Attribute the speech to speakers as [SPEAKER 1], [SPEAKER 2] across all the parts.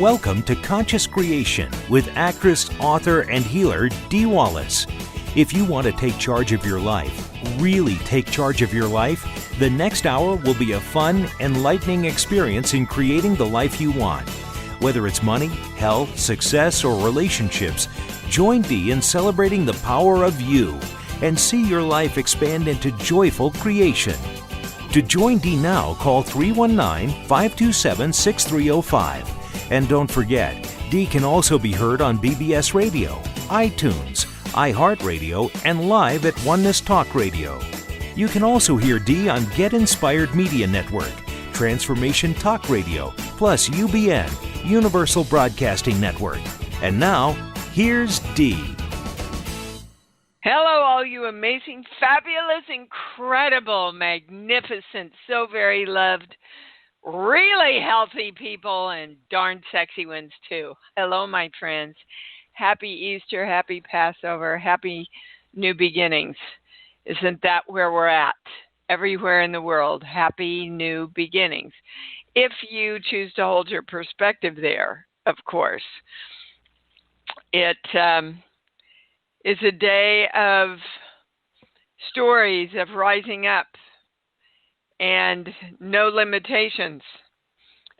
[SPEAKER 1] Welcome to Conscious Creation with actress, author, and healer Dee Wallace. If you want to take charge of your life, really take charge of your life, the next hour will be a fun, enlightening experience in creating the life you want. Whether it's money, health, success, or relationships, join Dee in celebrating the power of you and see your life expand into joyful creation. To join Dee now, call 319-527-6305. And don't forget, Dee can also be heard on BBS Radio, iTunes, iHeartRadio, and live at Oneness Talk Radio. You can also hear Dee on Get Inspired Media Network, Transformation Talk Radio, plus UBN, Universal Broadcasting Network. And now, here's Dee.
[SPEAKER 2] Hello, all you amazing, fabulous, incredible, magnificent, so very loved, really healthy people, and darn sexy ones, too. Hello, my friends. Happy Easter, happy Passover, happy new beginnings. Isn't that where we're at? Everywhere in the world, happy new beginnings. If you choose to hold your perspective there, of course. It is a day of stories of rising up and no limitations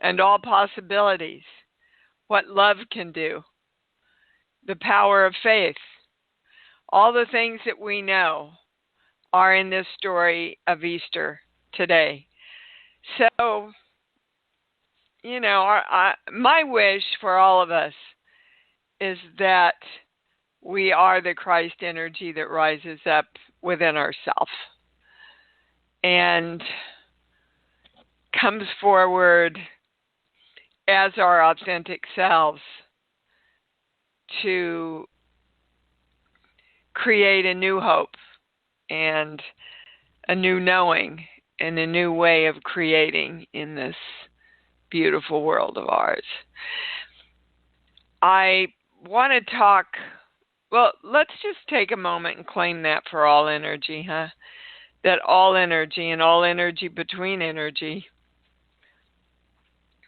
[SPEAKER 2] and all possibilities. What love can do, the power of faith, all the things that we know are in this story of Easter today. So, you know, my wish for all of us is that we are the Christ energy that rises up within ourselves and comes forward as our authentic selves to create a new hope and a new knowing and a new way of creating in this beautiful world of ours. I want to talk. Well, let's just take a moment and claim that for all energy, huh? That all energy and all energy between energy,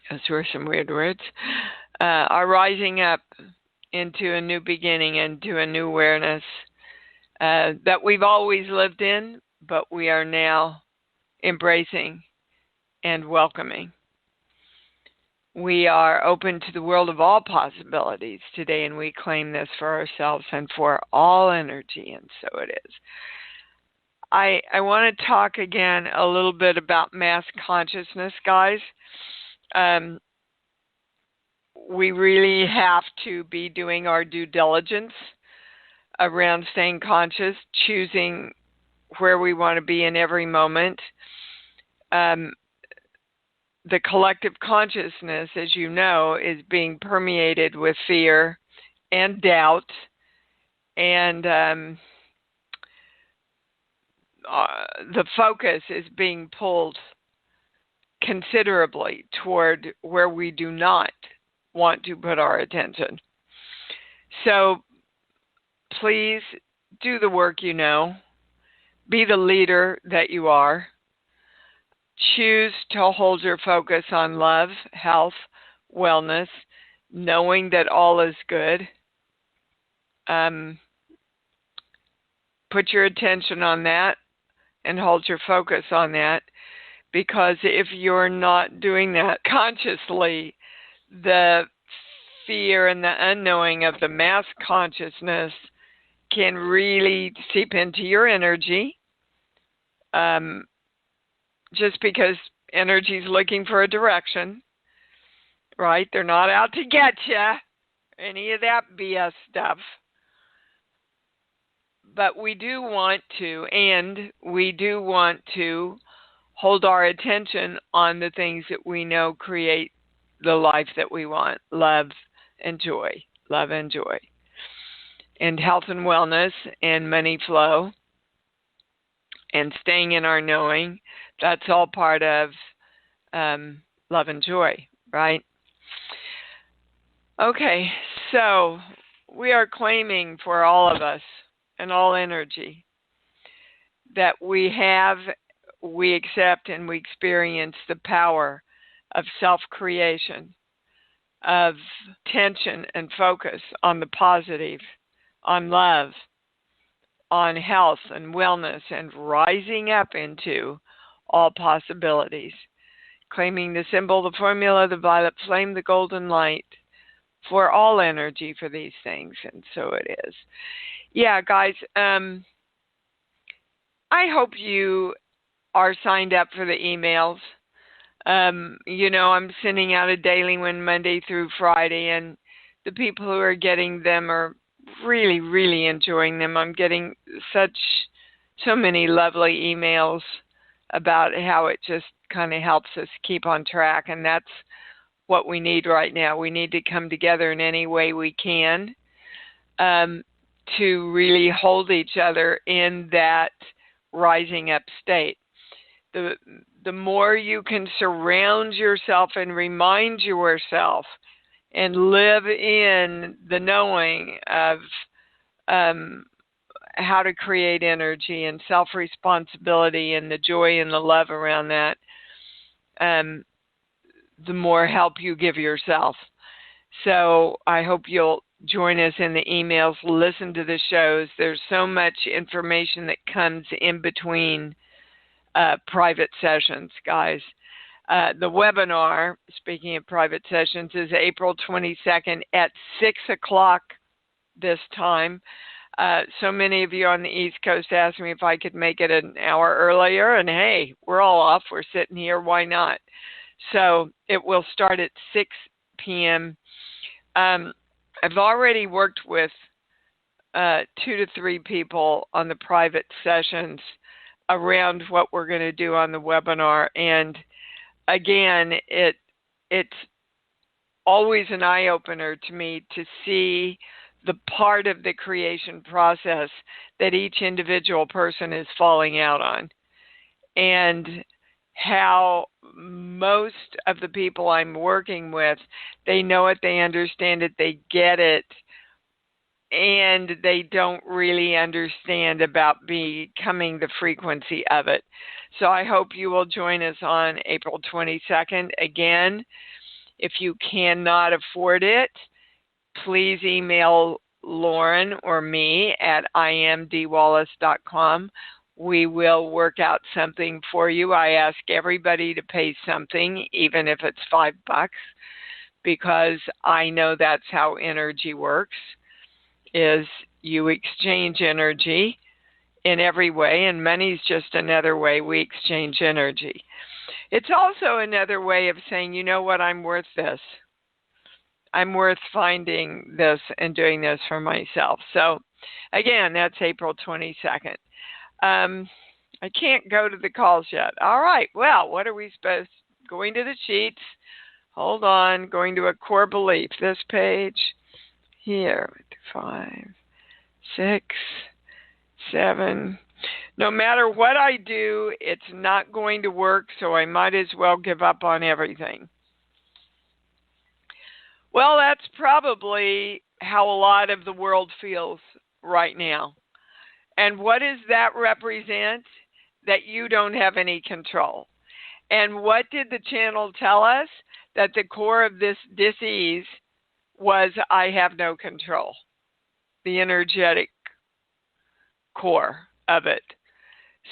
[SPEAKER 2] those were some weird words, are rising up into a new beginning, into a new awareness that we've always lived in, but we are now embracing and welcoming. We are open to the world of all possibilities today, and we claim this for ourselves and for all energy, and so it is. I want to talk again a little bit about mass consciousness, guys. We really have to be doing our due diligence around staying conscious, choosing where we want to be in every moment. The collective consciousness, as you know, is being permeated with fear and doubt, and the focus is being pulled considerably toward where we do not want to put our attention. So please do the work you know. Be the leader that you are. Choose to hold your focus on love, health, wellness, knowing that all is good. Put your attention on that and hold your focus on that, because if you're not doing that consciously, the fear and the unknowing of the mass consciousness can really seep into your energy. Just because energy's looking for a direction, right? They're not out to get you, any of that BS stuff. But we do want to hold our attention on the things that we know create the life that we want. Love and joy, and health and wellness, and money flow, and staying in our knowing. That's all part of love and joy, right? Okay, so we are claiming for all of us and all energy that we accept, and we experience the power of self-creation, of tension and focus on the positive, on love, on health and wellness, and rising up into all possibilities. Claiming the symbol, the formula, the violet flame, the golden light for all energy for these things. And so it is. Yeah, guys, I hope you are signed up for the emails. I'm sending out a daily one Monday through Friday, and the people who are getting them are really, really enjoying them. I'm getting so many lovely emails about how it just kind of helps us keep on track, and that's what we need right now. We need to come together in any way we can to really hold each other in that rising up state. The more you can surround yourself and remind yourself and live in the knowing of how to create energy and self-responsibility and the joy and the love around that, the more help you give yourself. So I hope you'll join us in the emails, listen to the shows. There's so much information that comes in between private sessions, guys. The webinar, speaking of private sessions, is April 22nd at 6 o'clock this time. So many of you on the East Coast asked me if I could make it an hour earlier, and hey, we're all off. We're sitting here. Why not? So it will start at 6 p.m. I've already worked with 2 to 3 people on the private sessions around what we're going to do on the webinar. And again, it's always an eye-opener to me to see the part of the creation process that each individual person is falling out on, and how most of the people I'm working with, they know it, they understand it, they get it, and they don't really understand about becoming the frequency of it. So I hope you will join us on April 22nd. Again, if you cannot afford it, please email Lauren or me at imdwallace.com. We will work out something for you. I ask everybody to pay something, even if it's $5, because I know that's how energy works, is you exchange energy in every way, and money's just another way we exchange energy. It's also another way of saying, you know what, I'm worth this. I'm worth finding this and doing this for myself. So, again, that's April 22nd. I can't go to the calls yet. All right. Well, what are we supposed to? Going to the sheets. Hold on. Going to a core belief. This page here. 5, 6, 7. No matter what I do, it's not going to work, so I might as well give up on everything. Well, that's probably how a lot of the world feels right now. And what does that represent? That you don't have any control. And what did the channel tell us? That the core of this dis-ease was I have no control. The energetic core of it.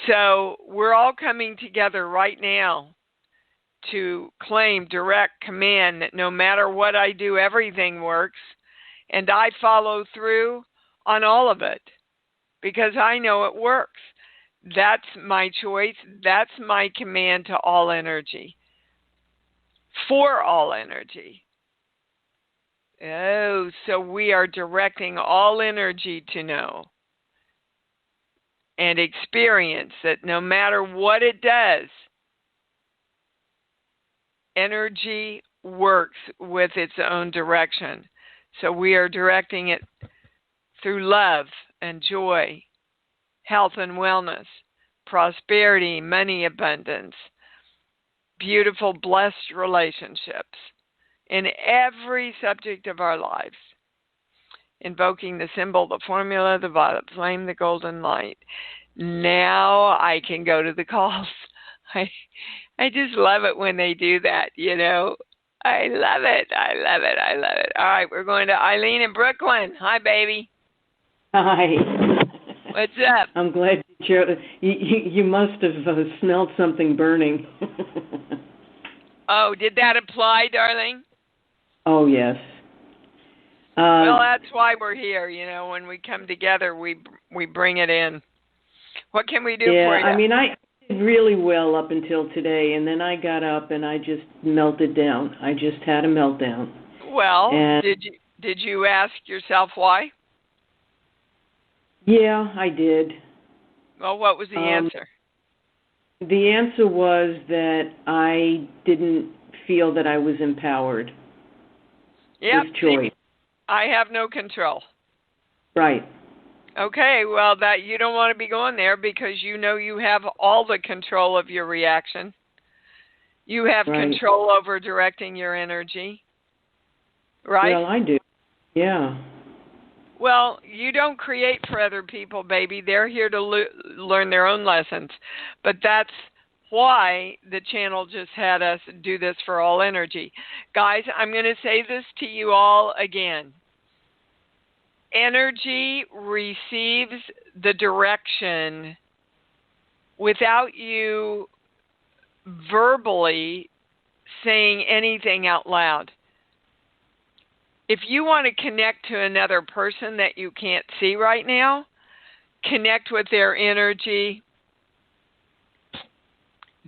[SPEAKER 2] So we're all coming together right now to claim, direct, command that no matter what I do, everything works. And I follow through on all of it because I know it works. That's my choice. That's my command to all energy. For all energy. Oh, so we are directing all energy to know and experience that no matter what it does, energy works with its own direction. So we are directing it through love and joy, health and wellness, prosperity, money abundance, beautiful, blessed relationships in every subject of our lives. Invoking the symbol, the formula, the violet flame, the golden light. Now I can go to the calls. I just love it when they do that, you know. I love it. I love it. I love it. All right, we're going to Eileen in Brooklyn. Hi, baby.
[SPEAKER 3] Hi.
[SPEAKER 2] What's up?
[SPEAKER 3] I'm glad you must have smelled something burning.
[SPEAKER 2] Oh, did that apply, darling?
[SPEAKER 3] Oh, yes.
[SPEAKER 2] Well, that's why we're here. You know, when we come together, we bring it in. What can we do for you?
[SPEAKER 3] I mean, I did really well up until today, and then I got up and I just melted down. I just had a meltdown.
[SPEAKER 2] Well, did you ask yourself why?
[SPEAKER 3] Yeah, I did.
[SPEAKER 2] Well, what was the answer?
[SPEAKER 3] The answer was that I didn't feel that I was empowered with choice.
[SPEAKER 2] I have no control.
[SPEAKER 3] Right.
[SPEAKER 2] Okay, well, that you don't want to be going there because you know you have all the control of your reaction. You have control over directing your energy. Right?
[SPEAKER 3] Well, I do. Yeah.
[SPEAKER 2] Well, you don't create for other people, baby. They're here to learn their own lessons. But that's why the channel just had us do this for all energy. Guys, I'm going to say this to you all again. Energy receives the direction without you verbally saying anything out loud. If you want to connect to another person that you can't see right now, connect with their energy,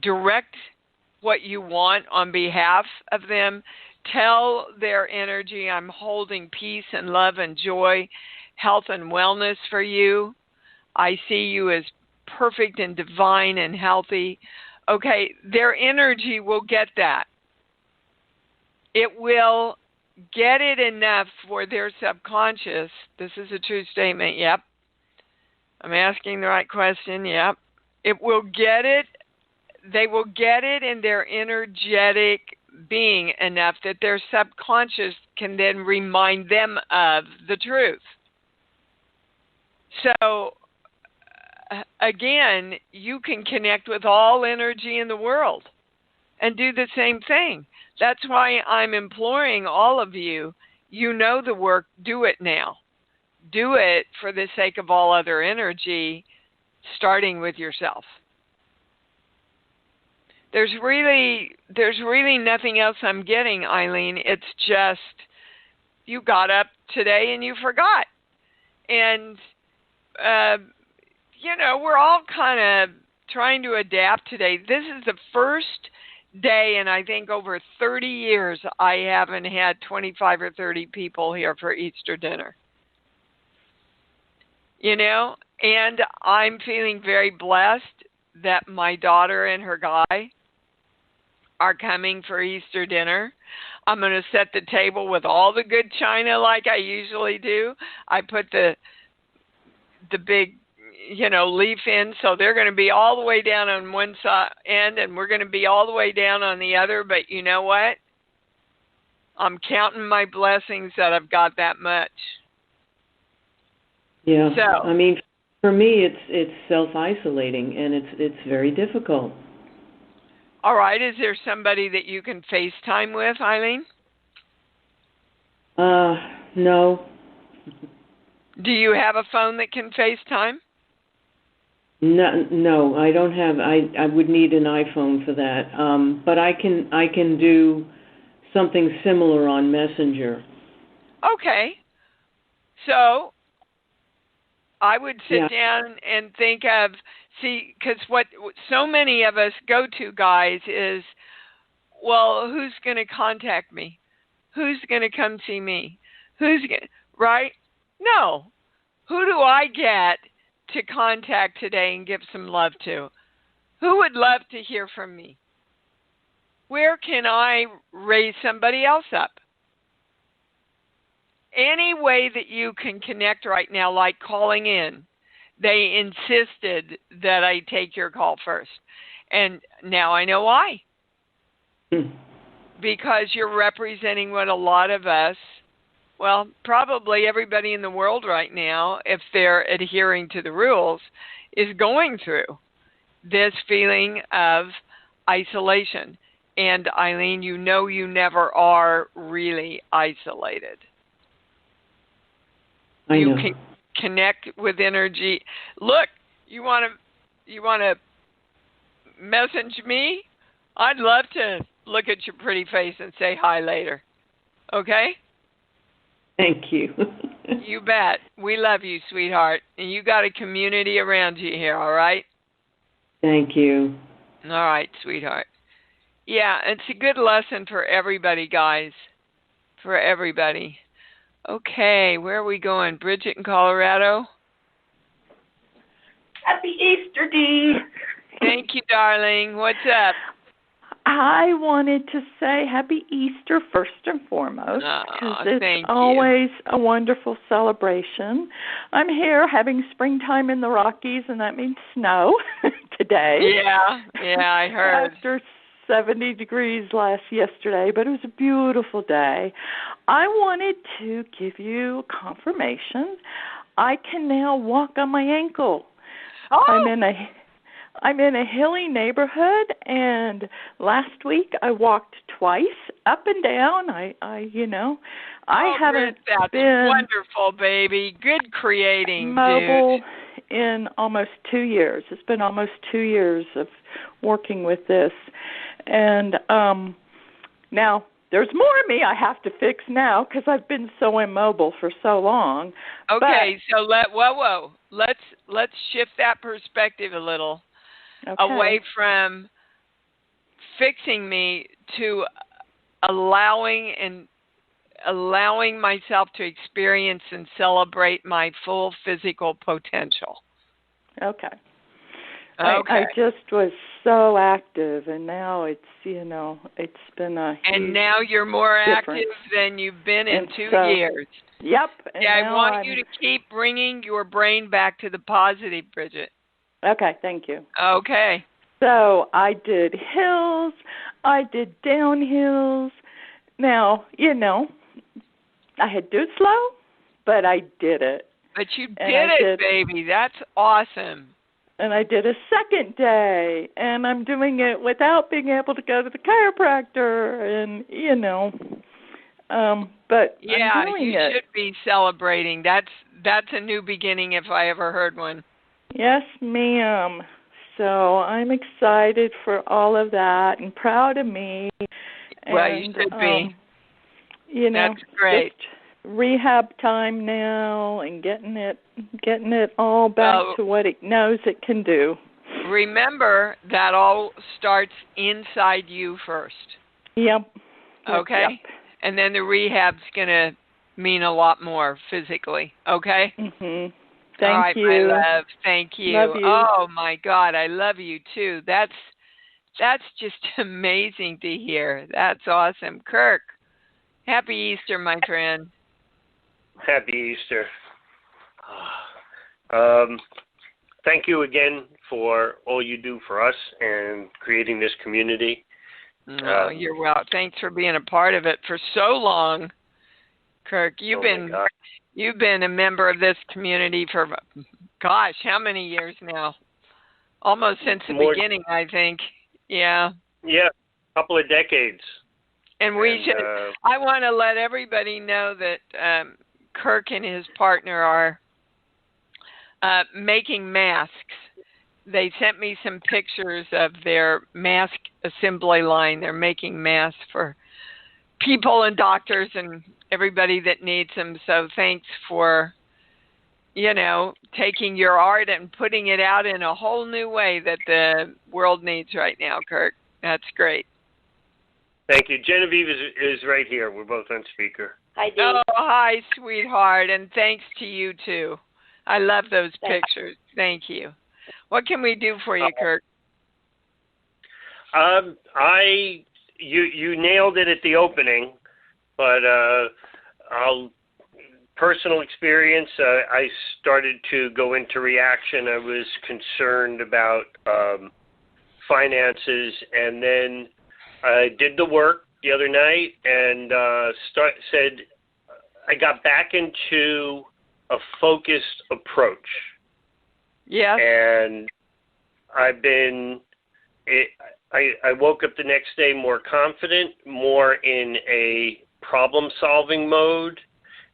[SPEAKER 2] direct what you want on behalf of them, tell their energy, I'm holding peace and love and joy, health and wellness for you. I see you as perfect and divine and healthy. Okay, their energy will get that. It will get it enough for their subconscious. This is a true statement. Yep. I'm asking the right question. Yep. It will get it. They will get it in their energetic being enough that their subconscious can then remind them of the truth. So, again, you can connect with all energy in the world and do the same thing. That's why I'm imploring all of you, you know the work, do it now. Do it for the sake of all other energy, starting with yourself. There's really nothing else I'm getting, Eileen. It's just you got up today and you forgot. And, we're all kind of trying to adapt today. This is the first day, and I think over 30 years, I haven't had 25 or 30 people here for Easter dinner. And I'm feeling very blessed that my daughter and her guy are coming for Easter dinner. I'm going to set the table with all the good china like I usually do. I put the big leaf in, so they're going to be all the way down on one side end, and we're going to be all the way down on the other. But you know what? I'm counting my blessings that I've got that much.
[SPEAKER 3] Yeah.
[SPEAKER 2] So,
[SPEAKER 3] I mean, for me, it's self-isolating, and it's very difficult.
[SPEAKER 2] All right. Is there somebody that you can FaceTime with, Eileen?
[SPEAKER 3] No.
[SPEAKER 2] Do you have a phone that can FaceTime?
[SPEAKER 3] No, I don't have. I would need an iPhone for that. But I can do something similar on Messenger.
[SPEAKER 2] Okay. So I would sit down and think of, because what so many of us go to, guys, is, well, who's going to contact me? Who's going to come see me? Right? No. Who do I get to contact today and give some love to? Who would love to hear from me? Where can I raise somebody else up? Any way that you can connect right now, like calling in. They insisted that I take your call first. And now I know why. Because you're representing what a lot of us, well, probably everybody in the world right now, if they're adhering to the rules, is going through this feeling of isolation. And Eileen, you know you never are really isolated.
[SPEAKER 3] I
[SPEAKER 2] You
[SPEAKER 3] know.
[SPEAKER 2] can connect with energy. Look, you want to message me? I'd love to look at your pretty face and say hi later. Okay?
[SPEAKER 3] Thank you.
[SPEAKER 2] You bet. We love you, sweetheart. And you got a community around you here, all right?
[SPEAKER 3] Thank you.
[SPEAKER 2] All right, sweetheart. Yeah, it's a good lesson for everybody, guys. For everybody. Okay, where are we going? Bridget in Colorado?
[SPEAKER 4] Happy Easter, Dee.
[SPEAKER 2] Thank you, darling. What's up?
[SPEAKER 4] I wanted to say Happy Easter first and foremost, because it's always a wonderful celebration. I'm here having springtime in the Rockies, and that means snow today.
[SPEAKER 2] Yeah, I heard.
[SPEAKER 4] After 70 degrees yesterday, but it was a beautiful day. I wanted to give you confirmation. I can now walk on my ankle.
[SPEAKER 2] Oh.
[SPEAKER 4] I'm in a hilly neighborhood, and last week I walked twice up and down. I haven't
[SPEAKER 2] that's
[SPEAKER 4] been
[SPEAKER 2] wonderful, baby. Good creating,
[SPEAKER 4] mobile
[SPEAKER 2] dude.
[SPEAKER 4] in almost 2 years. It's been almost 2 years of working with this, and now there's more of me I have to fix now because I've been so immobile for so long.
[SPEAKER 2] Okay, so let's shift that perspective a little.
[SPEAKER 4] Okay.
[SPEAKER 2] Away from fixing me to allowing myself to experience and celebrate my full physical potential.
[SPEAKER 4] Okay. I just was so active, and now it's been a huge
[SPEAKER 2] and now you're more
[SPEAKER 4] difference.
[SPEAKER 2] active than you've been in 2 years.
[SPEAKER 4] Yep.
[SPEAKER 2] Yeah, I want you to keep bringing your brain back to the positive, Bridget.
[SPEAKER 4] Okay, thank you.
[SPEAKER 2] Okay.
[SPEAKER 4] So I did hills, I did downhills. Now, I had to do it slow, but I did it.
[SPEAKER 2] But you did it, baby. That's awesome.
[SPEAKER 4] And I did a second day, and I'm doing it without being able to go to the chiropractor, and but
[SPEAKER 2] yeah,
[SPEAKER 4] I'm doing
[SPEAKER 2] you
[SPEAKER 4] it.
[SPEAKER 2] should be celebrating. That's a new beginning if I ever heard one.
[SPEAKER 4] Yes, ma'am. So I'm excited for all of that and proud of me.
[SPEAKER 2] Well, you should be. That's great.
[SPEAKER 4] Just rehab time now and getting it all back to what it knows it can do.
[SPEAKER 2] Remember, that all starts inside you first.
[SPEAKER 4] Yep.
[SPEAKER 2] Okay?
[SPEAKER 4] Yep.
[SPEAKER 2] And then the rehab's going to mean a lot more physically. Okay?
[SPEAKER 4] Mhm.
[SPEAKER 2] All right,
[SPEAKER 4] you.
[SPEAKER 2] my love. Thank you.
[SPEAKER 4] Love you.
[SPEAKER 2] Oh, my God. I love you, too. That's just amazing to hear. That's awesome. Kirk, happy Easter, my friend.
[SPEAKER 5] Happy Easter. Thank you again for all you do for us and creating this community.
[SPEAKER 2] Oh, you're welcome. Thanks for being a part of it for so long, Kirk. You've been a member of this community for, gosh, how many years now? Almost since the beginning, I think. Yeah.
[SPEAKER 5] Yeah, a couple of decades.
[SPEAKER 2] And I want to let everybody know that Kirk and his partner are making masks. They sent me some pictures of their mask assembly line. They're making masks for people and doctors and everybody that needs them. So thanks for, taking your art and putting it out in a whole new way that the world needs right now, Kirk. That's great.
[SPEAKER 5] Thank you. Genevieve is right here. We're both on speaker.
[SPEAKER 4] Hi, Dee.
[SPEAKER 2] Oh, hi, sweetheart, and thanks to you, too. I love those pictures. Thank you. What can we do for you, Kirk?
[SPEAKER 5] You nailed it at the opening, but personal experience, I started to go into reaction. I was concerned about finances, and then I did the work the other night and said I got back into a focused approach.
[SPEAKER 2] Yeah.
[SPEAKER 5] And I've been I woke up the next day more confident, more in a problem-solving mode,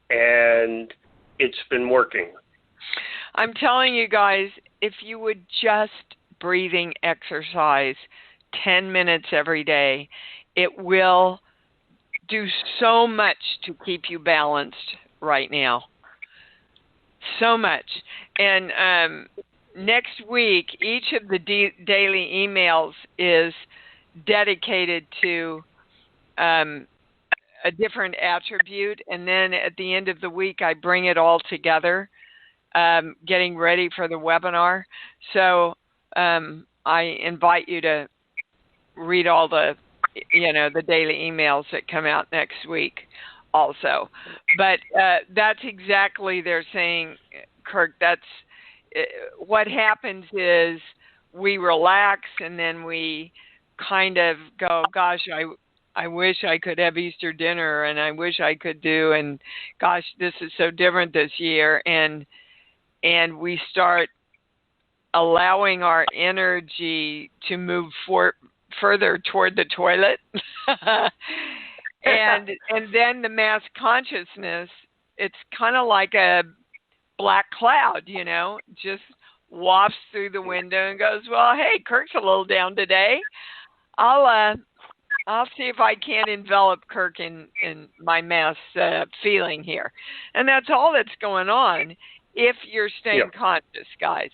[SPEAKER 5] and it's been working.
[SPEAKER 2] I'm telling you guys, if you would just breathing exercise 10 minutes every day, it will do so much to keep you balanced right now. So much. And next week, each of the daily emails is dedicated to a different attribute. And then at the end of the week, I bring it all together, getting ready for the webinar. So I invite you to read all the daily emails that come out next week also. But that's exactly, they're saying, Kirk, that's what happens is we relax and then we kind of go, gosh, I wish I could have Easter dinner, and I wish I could do, and gosh, this is so different this year. And we start allowing our energy to move further toward the toilet. and then the mass consciousness, it's kind of like a black cloud, just wafts through the window and goes, well, hey, Kirk's a little down today. I'll see if I can't envelop Kirk in my mass feeling here. And that's all that's going on if you're staying conscious, guys.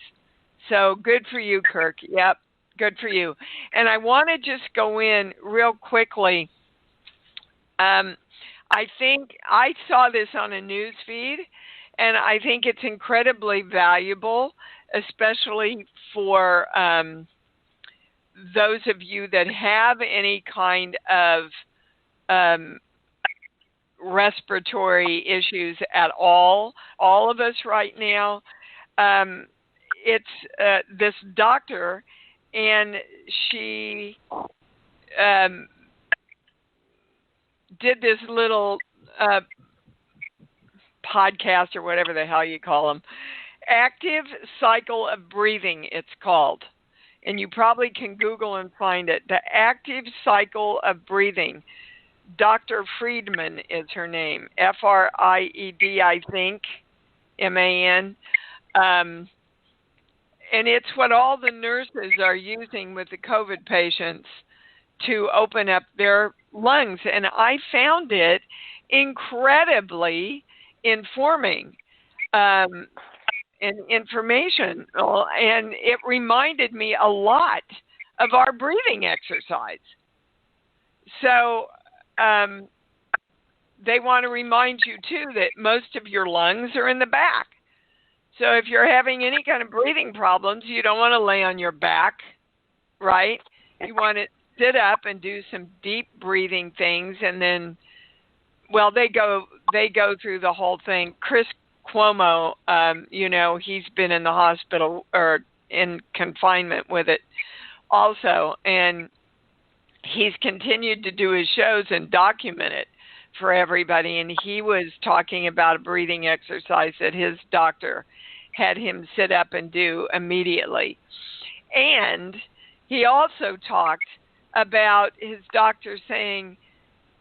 [SPEAKER 2] So good for you, Kirk. Yep, good for you. And I want to just go in real quickly. I think I saw this on a news feed, and I think it's incredibly valuable, especially for those of you that have any kind of respiratory issues at all of us right now. It's this doctor, and she did this little podcast or whatever the hell you call them. Active Cycle of Breathing, it's called. And you probably can Google and find it. The Active Cycle of Breathing. Dr. Friedman is her name. Fried, I think, MAN. And it's what all the nurses are using with the COVID patients to open up their lungs. And I found it incredibly informing and informational, and it reminded me a lot of our breathing exercise. So they want to remind you, too, that most of your lungs are in the back. So if you're having any kind of breathing problems, you don't want to lay on your back, right? You want to sit up and do some deep breathing things, and then, well, they go through the whole thing. Chris Cuomo, he's been in the hospital or in confinement with it also, and he's continued to do his shows and document it for everybody. And he was talking about a breathing exercise that his doctor had him sit up and do immediately. And he also talked about his doctor saying,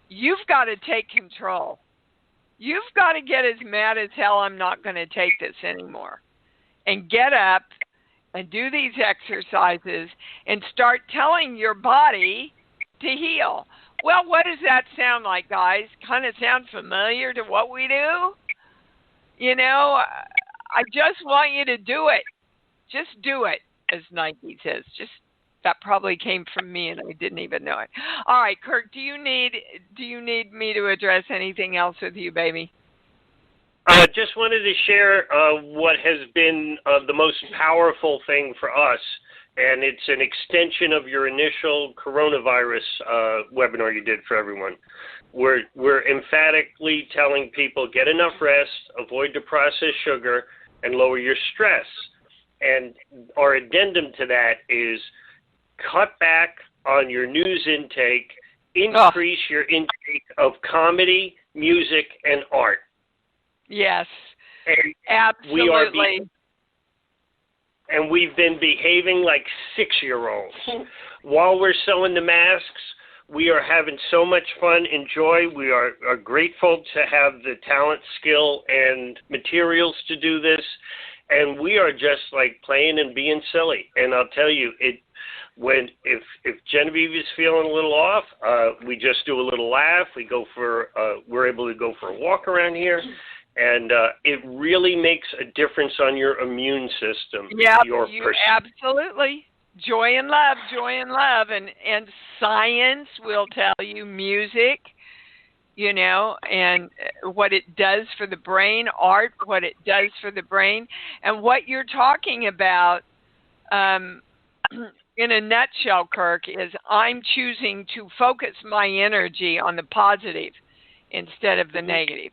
[SPEAKER 2] you've got to take control. You've got to get as mad as hell, I'm not going to take this anymore. And get up and do these exercises and start telling your body to heal. Well, what does that sound like, guys? Kind of sound familiar to what we do? I just want you to do it. Just do it, as Nike says. That probably came from me, and I didn't even know it. All right, Kirk, do you need me to address anything else with you, baby?
[SPEAKER 5] Just wanted to share what has been the most powerful thing for us, and it's an extension of your initial coronavirus webinar you did for everyone. We're emphatically telling people, get enough rest, avoid the processed sugar, and lower your stress. And our addendum to that is cut back on your news intake, increase your intake of comedy, music, and art.
[SPEAKER 2] Yes,
[SPEAKER 5] and
[SPEAKER 2] absolutely.
[SPEAKER 5] and we've been behaving like 6-year-olds. While we're sewing the masks, we are having so much fun and joy. We are grateful to have the talent, skill, and materials to do this. And we are just like playing and being silly. And I'll tell you, if Genevieve is feeling a little off, we just do a little laugh. We're able to go for a walk around here. And it really makes a difference on your immune system.
[SPEAKER 2] Yeah, absolutely. Joy and love. And science will tell you, music, and what it does for the brain, art, what it does for the brain. And what you're talking about, in a nutshell, Kirk, is I'm choosing to focus my energy on the positive instead of the negative.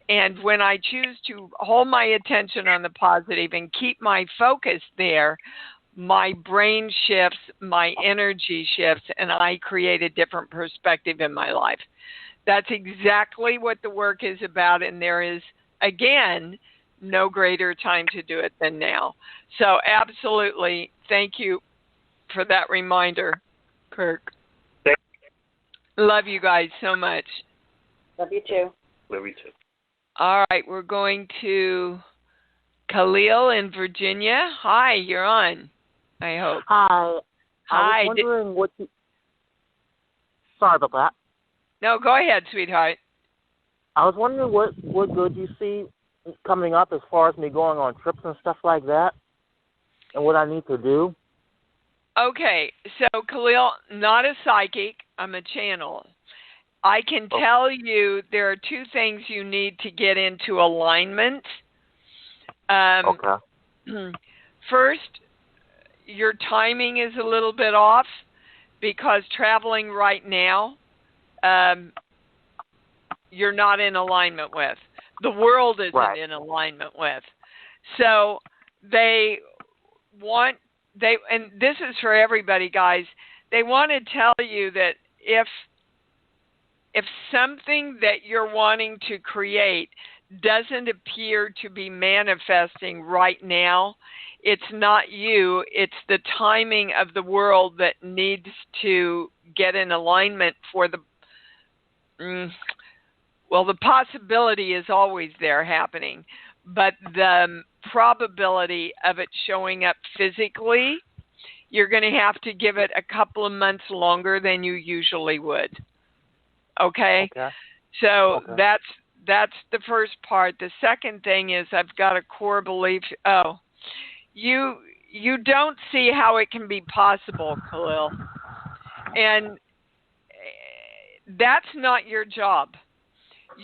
[SPEAKER 2] And when I choose to hold my attention on the positive and keep my focus there, my brain shifts, my energy shifts, and I create a different perspective in my life. That's exactly what the work is about, and there is, again, no greater time to do it than now. So absolutely, thank you for that reminder, Kirk. Love you guys so much.
[SPEAKER 6] Love you too.
[SPEAKER 5] Love you too.
[SPEAKER 2] All right, we're going to Khalil in Virginia. Hi, you're on, I hope.
[SPEAKER 7] Hi.
[SPEAKER 2] Hi.
[SPEAKER 7] I was wondering what you... Sorry about that.
[SPEAKER 2] No, go ahead, sweetheart.
[SPEAKER 7] I was wondering what good you see coming up as far as me going on trips and stuff like that, and what I need to do.
[SPEAKER 2] Okay, so Khalil, not a psychic, I'm a channel. I can tell you there are 2 things you need to get into alignment.
[SPEAKER 7] Okay.
[SPEAKER 2] First, your timing is a little bit off because traveling right now, you're not in alignment with. The world isn't in alignment with. So and this is for everybody, guys, they want to tell you that if something that you're wanting to create doesn't appear to be manifesting right now, it's not you, it's the timing of the world that needs to get in alignment for the possibility is always there happening, but the probability of it showing up physically, you're going to have to give it a couple of months longer than you usually would. Okay? So that's the first part. The second thing is I've got a core belief. You don't see how it can be possible, Khalil. And that's not your job.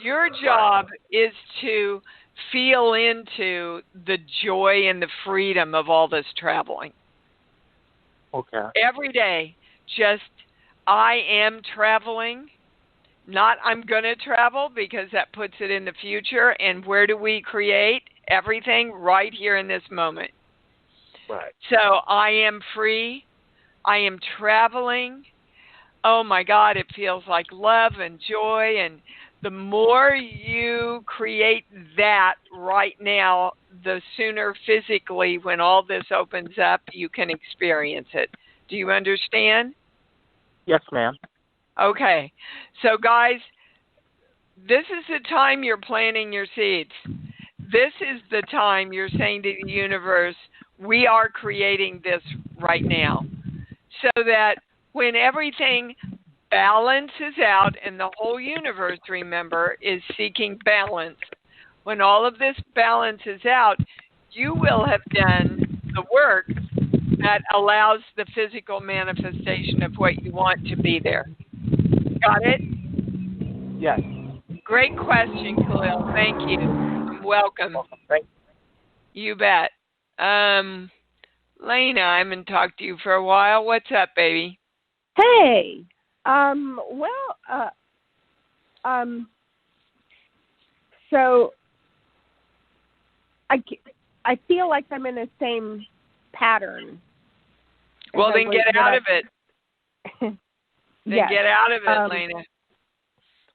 [SPEAKER 2] Your job is to feel into the joy and the freedom of all this traveling.
[SPEAKER 7] Okay.
[SPEAKER 2] Every day, just I am traveling. Not I'm going to travel, because that puts it in the future. And where do we create everything? Right here in this moment.
[SPEAKER 7] Right.
[SPEAKER 2] So I am free. I am traveling. Oh my God, it feels like love and joy. And the more you create that right now, the sooner physically, when all this opens up, you can experience it. Do you understand?
[SPEAKER 7] Yes, ma'am.
[SPEAKER 2] Okay. So, guys, this is the time you're planting your seeds. This is the time you're saying to the universe, we are creating this right now. So that when everything balances out, and the whole universe, remember, is seeking balance. When all of this balances out, you will have done the work that allows the physical manifestation of what you want to be there. Got it?
[SPEAKER 7] Yes.
[SPEAKER 2] Great question, Khalil. Thank you. Welcome.
[SPEAKER 7] Thank
[SPEAKER 2] you. You bet. Lena, I haven't talked to you for a while. What's up, baby?
[SPEAKER 6] Hey. So I feel like I'm in the same pattern.
[SPEAKER 2] Well, then get out of it.
[SPEAKER 6] Yes.
[SPEAKER 2] Get out of it, Lena.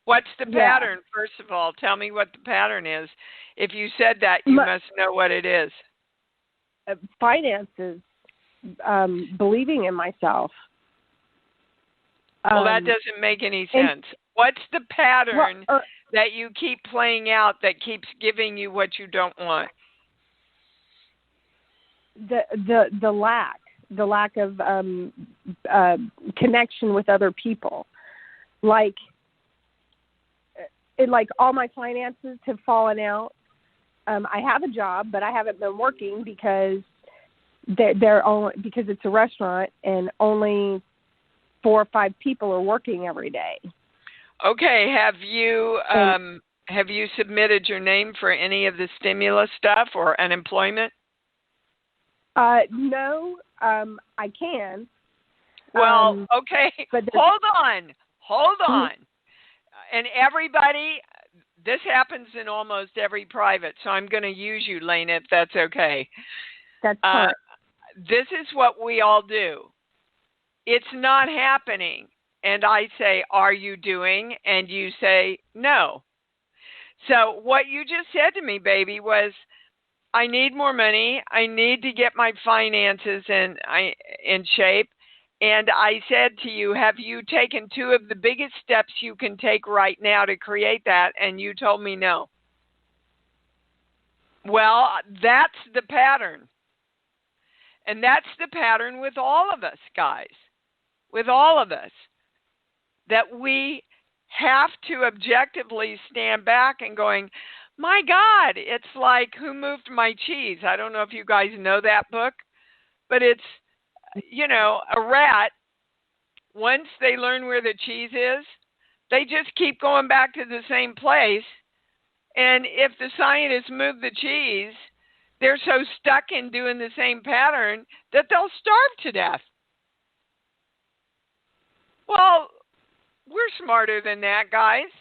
[SPEAKER 2] What's the pattern, first of all? Tell me what the pattern is. If you said that, you must know what it is.
[SPEAKER 6] finances, believing in myself.
[SPEAKER 2] Well, that doesn't make any sense. What's the pattern that you keep playing out that keeps giving you what you don't want?
[SPEAKER 6] The lack of connection with other people. Like all my finances have fallen out. I have a job, but I haven't been working because because it's a restaurant and only 4 or 5 people are working every day.
[SPEAKER 2] Okay, have you submitted your name for any of the stimulus stuff or unemployment?
[SPEAKER 6] No, I can.
[SPEAKER 2] Well, okay,
[SPEAKER 6] but
[SPEAKER 2] hold on. And everybody, this happens in almost every private, so I'm going to use you, Lena, if that's okay.
[SPEAKER 6] That's fine.
[SPEAKER 2] This is what we all do. It's not happening. And I say, are you doing? And you say, no. So what you just said to me, baby, was, I need more money. I need to get my finances in shape. And I said to you, have you taken 2 of the biggest steps you can take right now to create that? And you told me no. Well, that's the pattern. And that's the pattern with all of us, guys. With all of us. That we have to objectively stand back and going, my God, it's like Who Moved My Cheese? I don't know if you guys know that book, but it's, a rat, once they learn where the cheese is, they just keep going back to the same place. And if the scientists move the cheese, they're so stuck in doing the same pattern that they'll starve to death. Well, we're smarter than that, guys.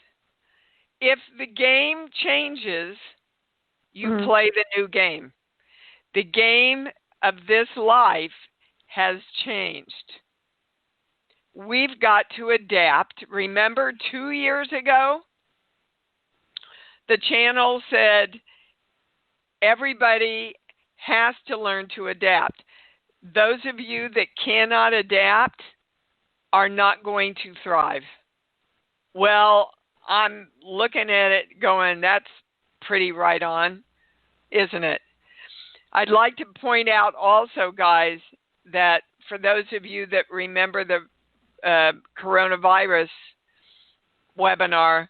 [SPEAKER 2] If the game changes, you play the new game. The game of this life has changed. We've got to adapt. Remember 2 years ago, the channel said everybody has to learn to adapt. Those of you that cannot adapt are not going to thrive. Well, I'm looking at it going, that's pretty right on, isn't it? I'd like to point out also, guys, that for those of you that remember the coronavirus webinar,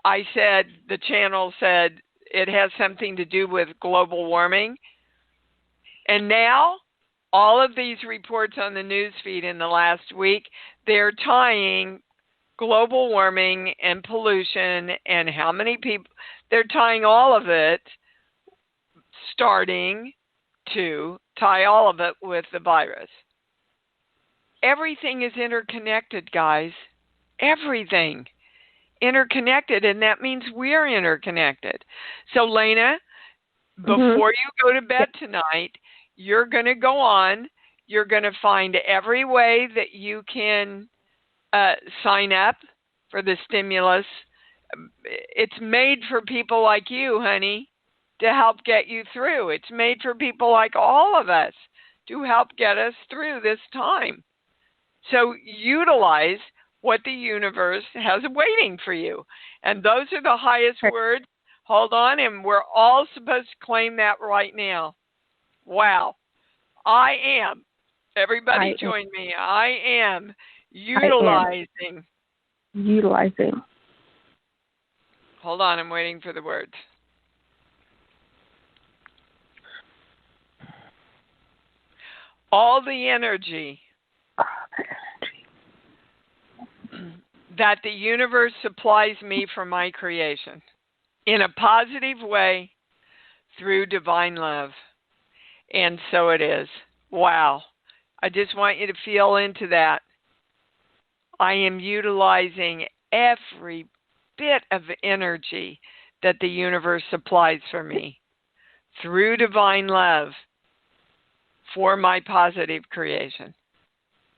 [SPEAKER 2] I said, the channel said it has something to do with global warming. And now, all of these reports on the news feed in the last week, they're tying global warming and pollution and how many people, they're tying all of it, starting to tie all of it with the virus. Everything is interconnected, guys. Everything interconnected, and that means we're interconnected. So, Lena, before you go to bed tonight, you're going to go on. You're going to find every way that you can sign up for the stimulus. It's made for people like you, honey, to help get you through. It's made for people like all of us to help get us through this time. So utilize what the universe has waiting for you. And those are the highest words. Hold on, and we're all supposed to claim that right now. Wow. I am. Everybody join me. I am utilizing. Hold on, I'm waiting for the words. All the energy that the universe supplies me for my creation in a positive way through divine love. And so it is. Wow. I just want you to feel into that. I am utilizing every bit of energy that the universe supplies for me through divine love for my positive creation.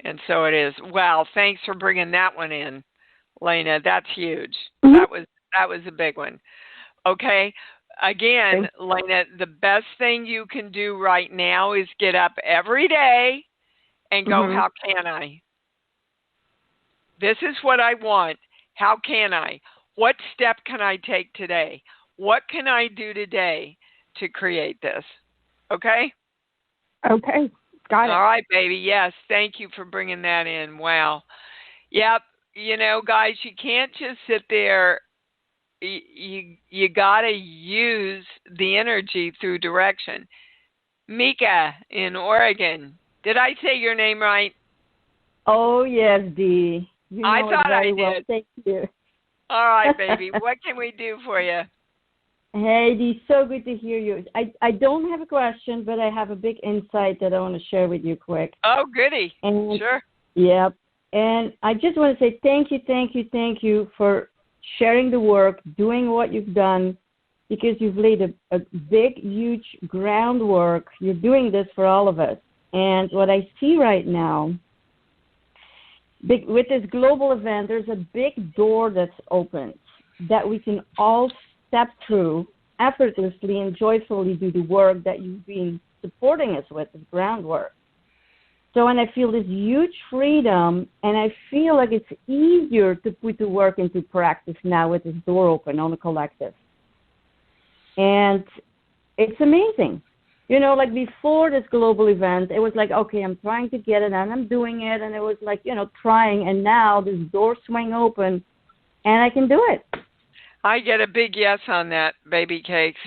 [SPEAKER 2] And so it is. Wow, thanks for bringing that one in, Lena. That's huge. That was a big one. Okay. again, Lena, the best thing you can do right now is get up every day and go, how can I? This is what I want. How can I? What step can I take today? What can I do today to create this? Okay?
[SPEAKER 6] Okay. Got it.
[SPEAKER 2] All right, baby. Yes. Thank you for bringing that in. Wow. Yep. You know, guys, you can't just sit there. You got to use the energy through direction. Mika in Oregon. Did I say your name right?
[SPEAKER 8] Oh, yes, Dee.
[SPEAKER 2] I thought I did.
[SPEAKER 8] Well. Thank you.
[SPEAKER 2] All right, baby. What can we do for you?
[SPEAKER 8] Hey, Dee, so good to hear you. I don't have a question, but I have a big insight that I want to share with you quick.
[SPEAKER 2] Oh, goody.
[SPEAKER 8] And,
[SPEAKER 2] sure.
[SPEAKER 8] Yep. And I just want to say thank you for sharing the work, doing what you've done, because you've laid a big, huge groundwork. You're doing this for all of us. And what I see right now, with this global event, there's a big door that's opened that we can all step through effortlessly and joyfully do the work that you've been supporting us with, this groundwork. So, and I feel this huge freedom, and I feel like it's easier to put the work into practice now with this door open on the collective. And it's amazing. You know, like before this global event, it was like, okay, I'm trying to get it, and I'm doing it, and it was like, you know, trying, and now this door swing open, and I can do it.
[SPEAKER 2] I get a big yes on that, baby cakes.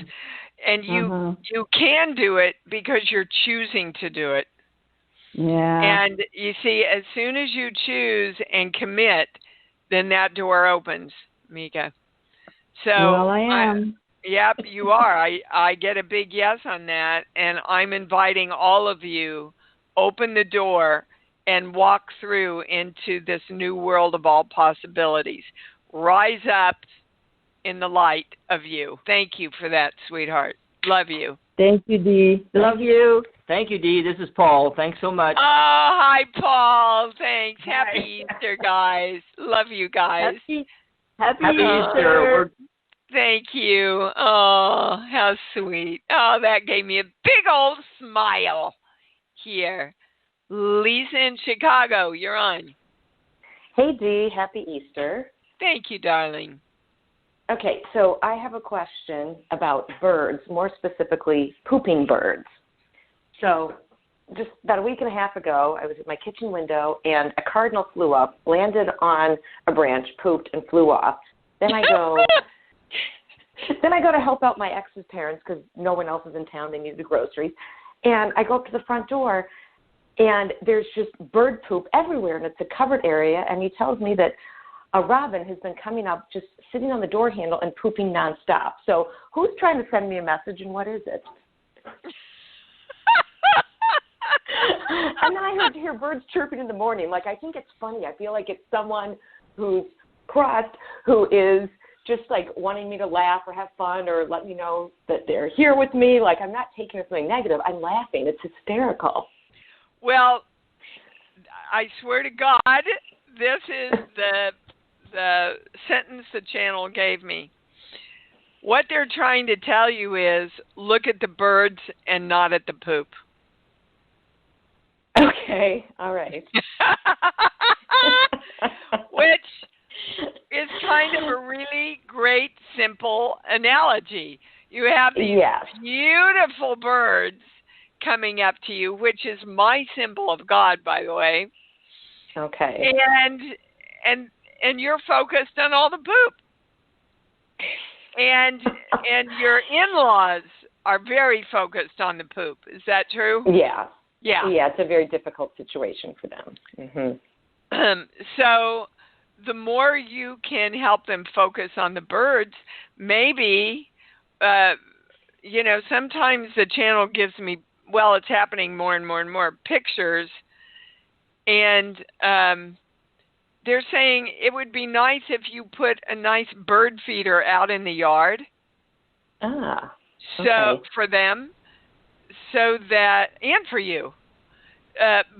[SPEAKER 2] And you can do it because you're choosing to do it.
[SPEAKER 8] Yeah.
[SPEAKER 2] And you see, as soon as you choose and commit, then that door opens, Mika. So
[SPEAKER 8] well, I am.
[SPEAKER 2] Yep, you are. I get a big yes on that, and I'm inviting all of you, open the door and walk through into this new world of all possibilities. Rise up in the light of you. Thank you for that, sweetheart. Love you.
[SPEAKER 8] Thank you, Dee. Love you.
[SPEAKER 9] Thank you, Dee. This is Paul. Thanks so much.
[SPEAKER 2] Oh, hi, Paul. Thanks. Happy Easter, guys. Love you guys.
[SPEAKER 8] Happy
[SPEAKER 9] Easter.
[SPEAKER 2] Thank you. Oh, how sweet. Oh, that gave me a big old smile here. Lisa in Chicago, you're on.
[SPEAKER 10] Hey, Dee. Happy Easter.
[SPEAKER 2] Thank you, darling.
[SPEAKER 10] Okay, so I have a question about birds, more specifically pooping birds. So just about a week and a half ago, I was at my kitchen window, and a cardinal flew up, landed on a branch, pooped, and flew off. Then I go to help out my ex's parents because no one else is in town. They needed the groceries. And I go up to the front door, and there's just bird poop everywhere, and it's a covered area. And he tells me that a robin has been coming up, just sitting on the door handle and pooping nonstop. So who's trying to send me a message, and what is it? And then I hear birds chirping in the morning. Like, I think it's funny. I feel like it's someone who's crossed, who is just like wanting me to laugh or have fun or let me know that they're here with me. Like, I'm not taking it as something negative. I'm laughing. It's hysterical.
[SPEAKER 2] Well, I swear to God, this is the sentence the channel gave me. What they're trying to tell you is look at the birds and not at the poop.
[SPEAKER 10] Okay, all right.
[SPEAKER 2] Which is kind of a really great, simple analogy. You have these beautiful birds coming up to you, which is my symbol of God, by the way.
[SPEAKER 10] Okay.
[SPEAKER 2] And you're focused on all the poop. And your in-laws are very focused on the poop. Is that true?
[SPEAKER 10] Yeah.
[SPEAKER 2] Yeah.
[SPEAKER 10] Yeah, it's a very difficult situation for them. Mm-hmm.
[SPEAKER 2] So the more you can help them focus on the birds, maybe, sometimes the channel gives me, well, it's happening more and more and more, pictures. And they're saying it would be nice if you put a nice bird feeder out in the yard.
[SPEAKER 10] Ah.
[SPEAKER 2] So
[SPEAKER 10] okay.
[SPEAKER 2] For them, so that, and for you,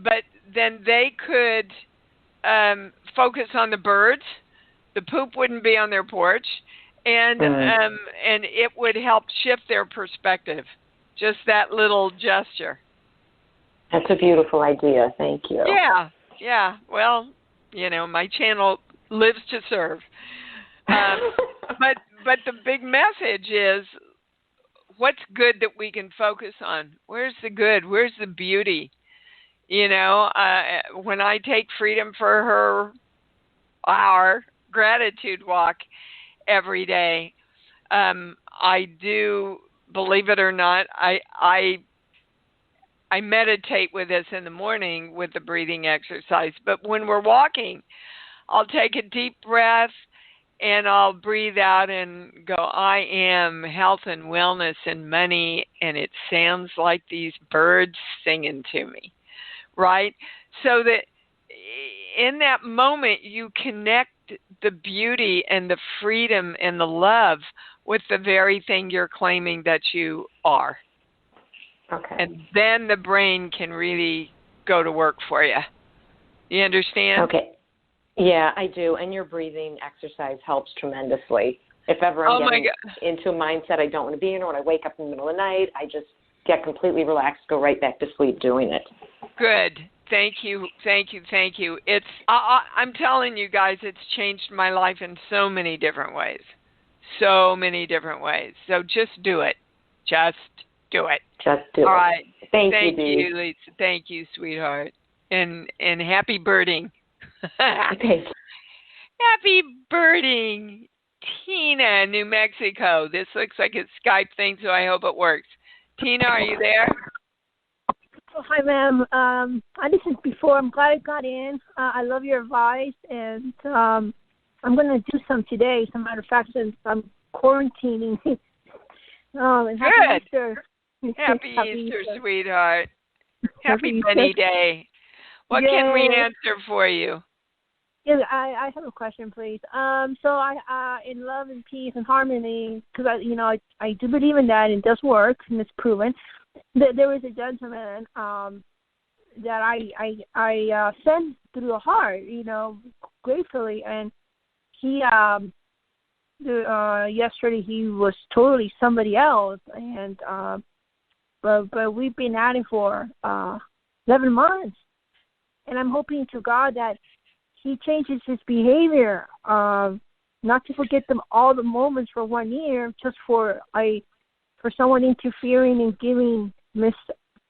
[SPEAKER 2] but then they could focus on the birds. The poop wouldn't be on their porch, and it would help shift their perspective. Just that little gesture.
[SPEAKER 10] That's a beautiful idea. Thank you.
[SPEAKER 2] Yeah. Well, my channel lives to serve. But the big message is, what's good that we can focus on? Where's the good? Where's the beauty? When I take Freedom for our gratitude walk every day, I do, believe it or not, I meditate with this in the morning with the breathing exercise. But when we're walking, I'll take a deep breath and I'll breathe out and go, I am health and wellness and money. And it sounds like these birds singing to me, right? So that in that moment, you connect the beauty and the freedom and the love with the very thing you're claiming that you are.
[SPEAKER 10] Okay.
[SPEAKER 2] And then the brain can really go to work for you. You understand?
[SPEAKER 10] Okay. Yeah, I do. And your breathing exercise helps tremendously. If ever I'm getting into a mindset I don't want to be in, or when I wake up in the middle of the night, I just get completely relaxed, go right back to sleep doing it.
[SPEAKER 2] Good. Thank you. It's I'm telling you guys, it's changed my life in so many different ways. So just do it. Just do it. All right.
[SPEAKER 10] Thank
[SPEAKER 2] you, Lisa. Thank you, sweetheart. And happy birding.
[SPEAKER 10] Okay.
[SPEAKER 2] Happy birding, Tina, New Mexico. This looks like a Skype thing, so I hope it works. Tina, are you there?
[SPEAKER 11] Oh, hi, ma'am. I listened before. I'm glad I got in. I love your advice, and I'm going to do some today. As a matter of fact, since I'm quarantining. And happy Easter.
[SPEAKER 2] Happy Easter, sweetheart. Happy Bunny Day. What can we answer for you?
[SPEAKER 11] Yeah, I have a question, please. So I in love and peace and harmony, because I do believe in that, and it does work, and it's proven. There was a gentleman that I sent through the heart, gratefully, and he yesterday he was totally somebody else, and but we've been at it for 11 months, and I'm hoping to God that he changes his behavior, not to forget them all the moments for 1 year, just for someone interfering and giving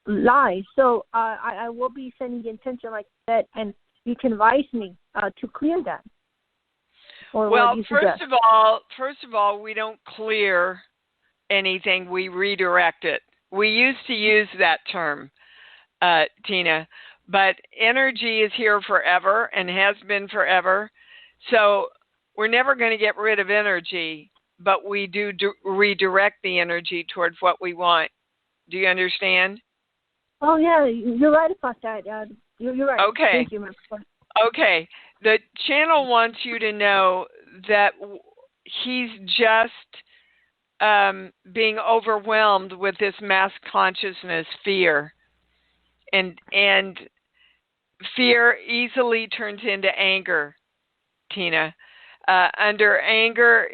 [SPEAKER 11] lies. So I will be sending the intention like that, and you can advise me to clear that.
[SPEAKER 2] Well, first of all, we don't clear anything; we redirect it. We used to use that term, Tina, but energy is here forever and has been forever. So we're never going to get rid of energy, but we do redirect the energy towards what we want. Do you understand?
[SPEAKER 11] Oh, yeah, you're right about that. You're right.
[SPEAKER 2] Okay.
[SPEAKER 11] Thank you,
[SPEAKER 2] Okay. The channel wants you to know that he's just being overwhelmed with this mass consciousness fear. And fear easily turns into anger, Tina. Under anger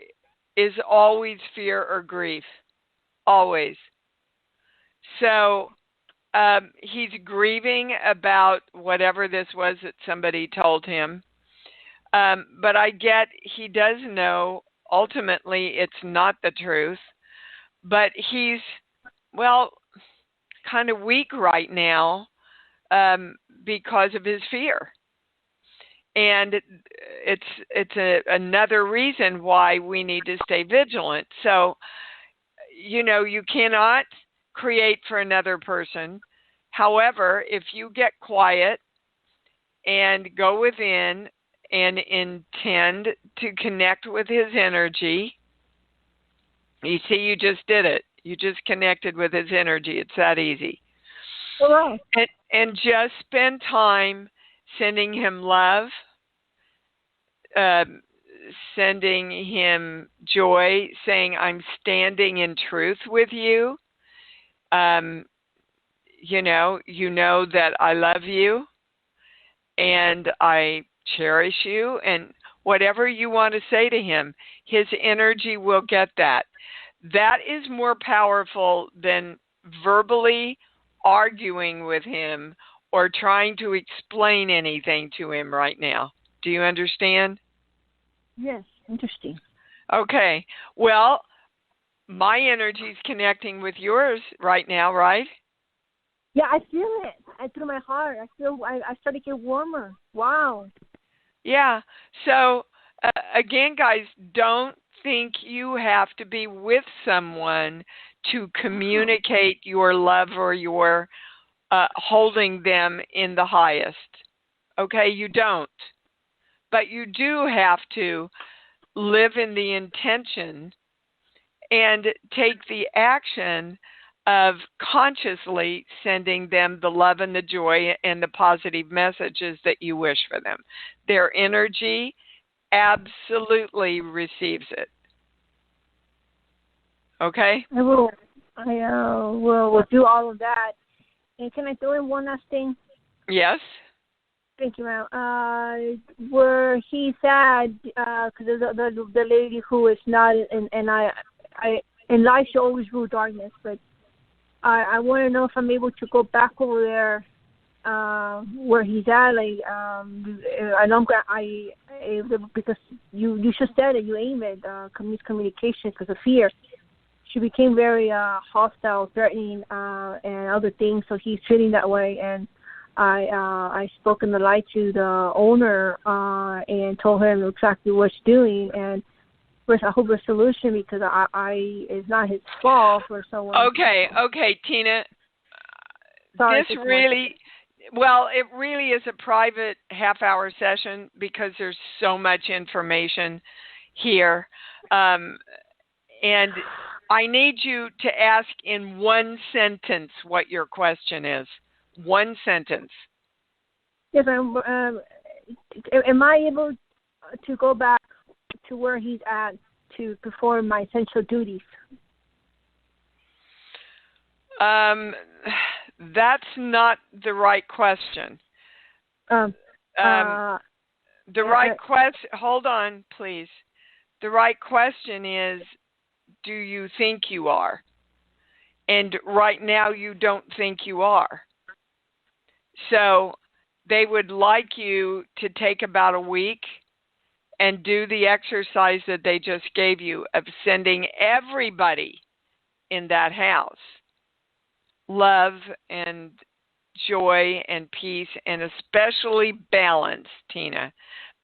[SPEAKER 2] is always fear or grief. Always. So he's grieving about whatever this was that somebody told him. But I get he does know ultimately it's not the truth. But he's, kind of weak right now because of his fear. And it's another reason why we need to stay vigilant. So, you cannot create for another person. However, if you get quiet and go within and intend to connect with his energy, you see, you just did it. You just connected with his energy. It's that easy.
[SPEAKER 11] All right.
[SPEAKER 2] And just spend time sending him love, sending him joy, saying, I'm standing in truth with you. You know that I love you and I cherish you. And whatever you want to say to him, his energy will get that. That is more powerful than verbally arguing with him or trying to explain anything to him right now. Do you understand?
[SPEAKER 11] Yes, interesting.
[SPEAKER 2] Okay. Well, my energy is connecting with yours right now, right?
[SPEAKER 11] Yeah, I feel it. Through my heart. I started to get warmer. Wow.
[SPEAKER 2] Yeah. So, again, guys, don't think you have to be with someone to communicate your love or your holding them in the highest. Okay, you don't. But you do have to live in the intention and take the action of consciously sending them the love and the joy and the positive messages that you wish for them. Their energy absolutely receives it. Okay?
[SPEAKER 11] I will do all of that. And can I throw in one last thing?
[SPEAKER 2] Yes.
[SPEAKER 11] Thank you, ma'am. Where he said, because the lady who is not, and I in life she always rule darkness, but I want to know if I'm able to go back over there where he's at. Like, I know because you just said it. You aim at miscommunication because of fear. She became very hostile, threatening, and other things. So he's treating that way, and I spoke in the light to the owner and told him exactly what she's doing, and first I hope a solution because it's not his fault for someone.
[SPEAKER 2] Okay, Tina.
[SPEAKER 11] Sorry,
[SPEAKER 2] this really, well, it really is a private half-hour session because there's so much information here, and I need you to ask in one sentence what your question is. One sentence.
[SPEAKER 11] Yes, am I able to go back to where he's at to perform my essential duties?
[SPEAKER 2] That's not the right question. The right question. Hold on, please. The right question is, do you think you are? And right now, you don't think you are. So they would like you to take about a week and do the exercise that they just gave you of sending everybody in that house love and joy and peace, and especially balance, Tina.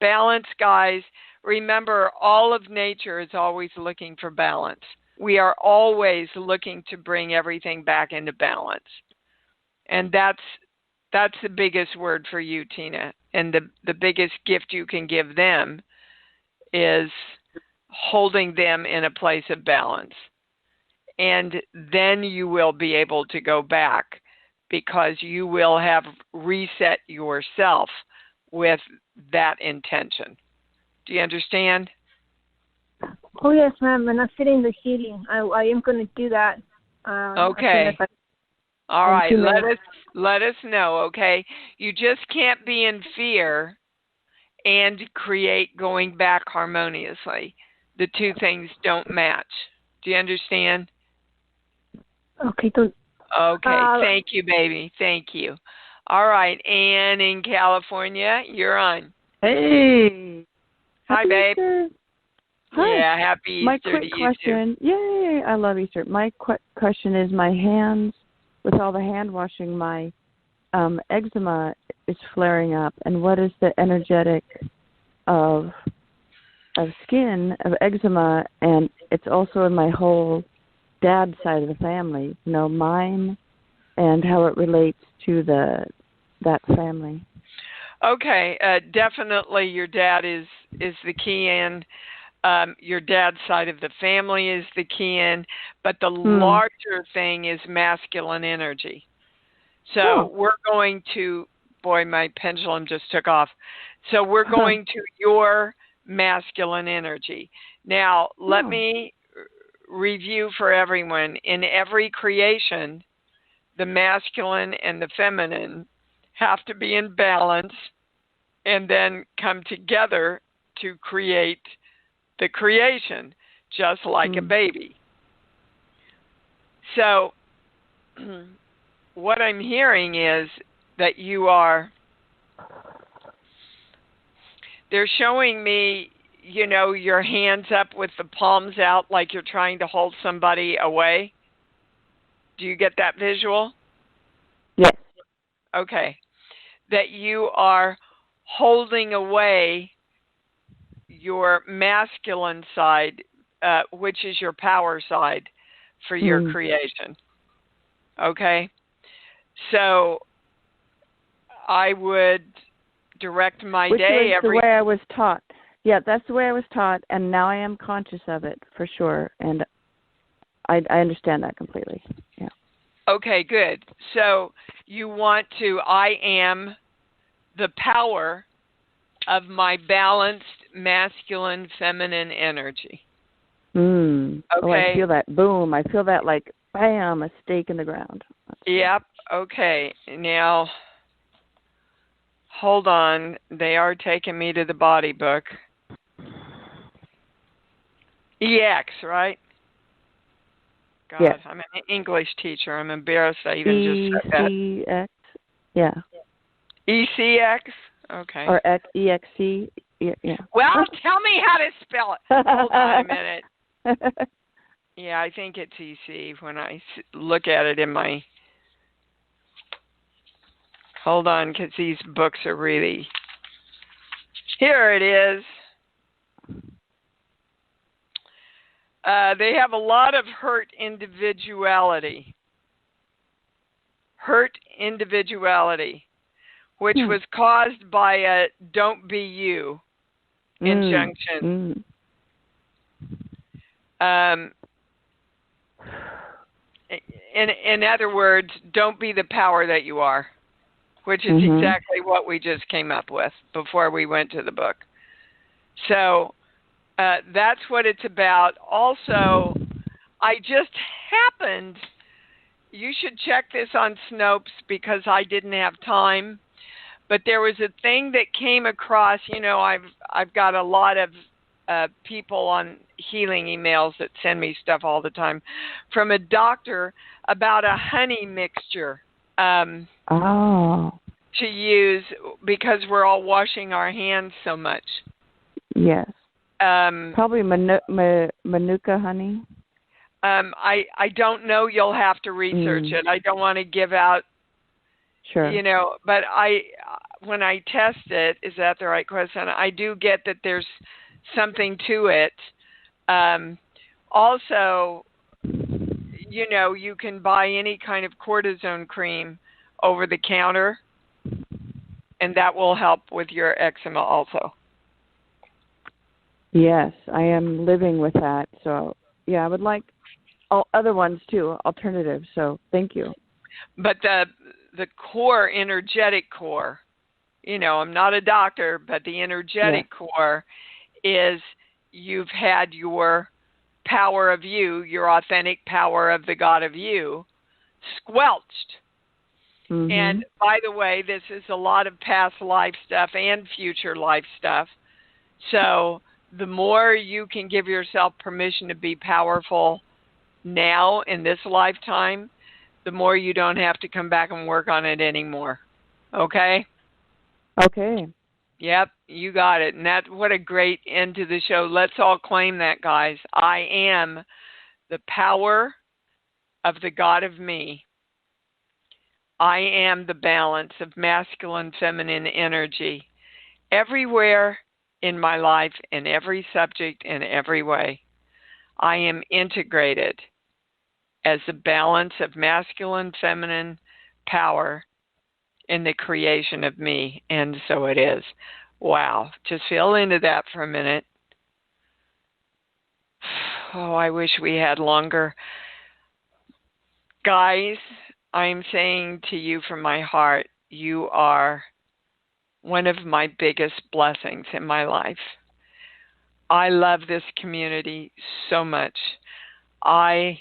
[SPEAKER 2] Balance, guys. Remember, all of nature is always looking for balance. We are always looking to bring everything back into balance. And that's the biggest word for you, Tina. And the biggest gift you can give them is holding them in a place of balance. And then you will be able to go back because you will have reset yourself with that intention. Do you understand?
[SPEAKER 11] Oh, yes, ma'am. And I'm feeling the healing. I am going to do that.
[SPEAKER 2] Okay. All right. Let us know, okay? You just can't be in fear and create going back harmoniously. The two things don't match. Do you understand?
[SPEAKER 11] Okay, good.
[SPEAKER 2] Okay, thank you, baby. Thank you. All right, Anne in California, you're on.
[SPEAKER 12] Hey.
[SPEAKER 2] Hi, babe.
[SPEAKER 12] Easter. Hi.
[SPEAKER 2] Yeah, happy Easter.
[SPEAKER 12] My quick question. Yay, I love Easter. My quick question is, my hands, with all the hand washing, my eczema is flaring up, and what is the energetic of skin, of eczema, and it's also in my whole dad's side of the family, mine, and how it relates to that family.
[SPEAKER 2] Okay, definitely your dad is the key in. Your dad's side of the family is the key in, but the larger thing is masculine energy. So we're going to, boy, my pendulum just took off. So we're going to your masculine energy. Now, let me review for everyone. In every creation, the masculine and the feminine have to be in balance and then come together to create the creation, just like a baby. So what I'm hearing is that they're showing me, your hands up with the palms out like you're trying to hold somebody away. Do you get that visual?
[SPEAKER 12] Yes.
[SPEAKER 2] Okay. That you are holding away your masculine side, which is your power side for your creation. Okay? So I would direct my day
[SPEAKER 12] the way I was taught. Yeah, that's the way I was taught, and now I am conscious of it for sure, and I understand that completely. Yeah.
[SPEAKER 2] Okay, good. So you want to, I am the power of my balanced masculine feminine energy.
[SPEAKER 12] Okay. Oh, I feel that boom. I feel that like bam, a stake in the ground.
[SPEAKER 2] Yep. Okay. Now, hold on. They are taking me to the body book. EX, right? God,
[SPEAKER 12] yes.
[SPEAKER 2] I'm an English teacher. I'm embarrassed I even just said that.
[SPEAKER 12] ECX? Yeah.
[SPEAKER 2] ECX? Okay.
[SPEAKER 12] Or EXC? Yeah.
[SPEAKER 2] Well, tell me how to spell it. Hold on a minute. Yeah, I think it's EC when I look at it in my... Hold on, because these books are really... Here it is. They have a lot of hurt individuality. Hurt individuality, which was caused by a don't be you injunction. In other words, don't be the power that you are, which is exactly what we just came up with before we went to the book. So that's what it's about. Also, I just happened, you should check this on Snopes because I didn't have time, but there was a thing that came across, I've got a lot of people on healing emails that send me stuff all the time from a doctor about a honey mixture to use because we're all washing our hands so much.
[SPEAKER 12] Yes. Probably Manuka honey.
[SPEAKER 2] I don't know. You'll have to research it. I don't want to give out.
[SPEAKER 12] Sure.
[SPEAKER 2] But when I test it, is that the right question? I do get that there's something to it. Also, you can buy any kind of cortisone cream over the counter, and that will help with your eczema also.
[SPEAKER 12] Yes, I am living with that. So, yeah, I would like other ones too, alternatives. So, thank you.
[SPEAKER 2] But the core, energetic core, I'm not a doctor, but the energetic core is you've had your power of you, your authentic power of the God of you, squelched. And by the way, this is a lot of past life stuff and future life stuff. So the more you can give yourself permission to be powerful now in this lifetime, the more you don't have to come back and work on it anymore. Okay?
[SPEAKER 12] Okay.
[SPEAKER 2] Yep, you got it. And what a great end to the show. Let's all claim that, guys. I am the power of the God of me. I am the balance of masculine, feminine energy everywhere in my life, in every subject, in every way. I am integrated as the balance of masculine, feminine power in the creation of me, and so it is. Wow. Just feel into that for a minute. Oh, I wish we had longer. Guys, I'm saying to you from my heart, you are one of my biggest blessings in my life. I love this community so much. I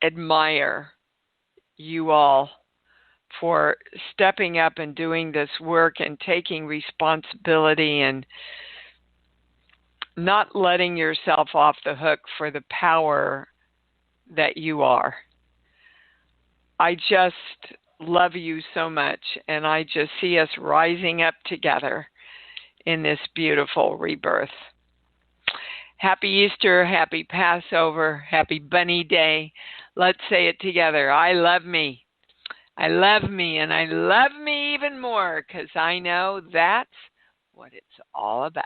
[SPEAKER 2] admire you all for stepping up and doing this work and taking responsibility and not letting yourself off the hook for the power that you are. I just love you so much, and I just see us rising up together in this beautiful rebirth. Happy Easter, happy Passover, happy Bunny Day. Let's say it together. I love me. I love me, and I love me even more because I know that's what it's all about.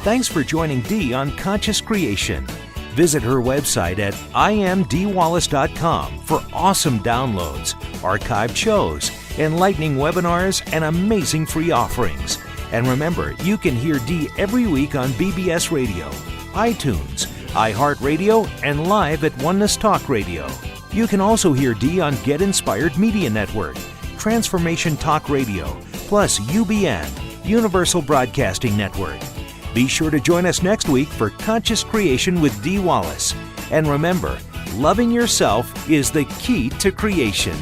[SPEAKER 1] Thanks for joining Dee on Conscious Creation. Visit her website at imdwallace.com for awesome downloads, archived shows, enlightening webinars, and amazing free offerings. And remember, you can hear Dee every week on BBS Radio, iTunes, iHeartRadio, and live at Oneness Talk Radio. You can also hear Dee on Get Inspired Media Network, Transformation Talk Radio, plus UBN, Universal Broadcasting Network. Be sure to join us next week for Conscious Creation with Dee Wallace. And remember, loving yourself is the key to creation.